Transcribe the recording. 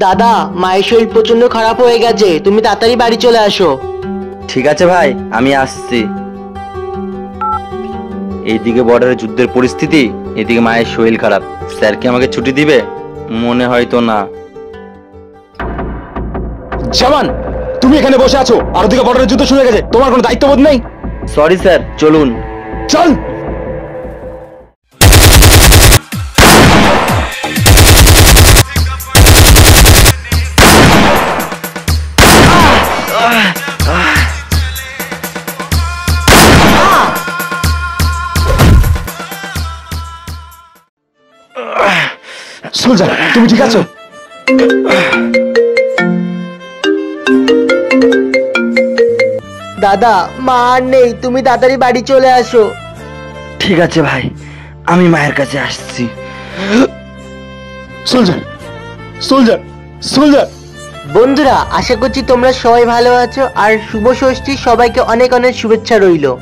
দাদা, মায়ের শরীর প্রচন্ড খারাপ হয়ে গেছে, তুমি তাড়াতাড়ি বাড়ি চলে আসো। ঠিক আছে ভাই, আমি আসছি। এইদিকে বর্ডারে যুদ্ধের পরিস্থিতি, এদিকে মায়ের শরীর খারাপ। স্যার কি আমাকে ছুটি দিবে? মনে হয়তো না। জামান, তুমি এখানে বসে আছো আর ওদিকে বর্ডারের যুদ্ধ শুরু হয়ে গেছে, তোমার কোনো দায়িত্ববোধ নেই? সরি স্যার, চলুন। চল। সোলজার, তুমি ঠিক আছো? দাদা, মা আর নেই, তুমি তাড়াতাড়ি বাড়ি চলে আসো। ঠিক আছে ভাই, আমি মায়ের কাছে আসছি। Soldier, soldier, soldier. বন্ধুরা, আশা করছি তোমরা সবাই ভালো আছো আর শুভ ষষ্ঠী সবাইকে অনেক অনেক শুভেচ্ছা রইলো।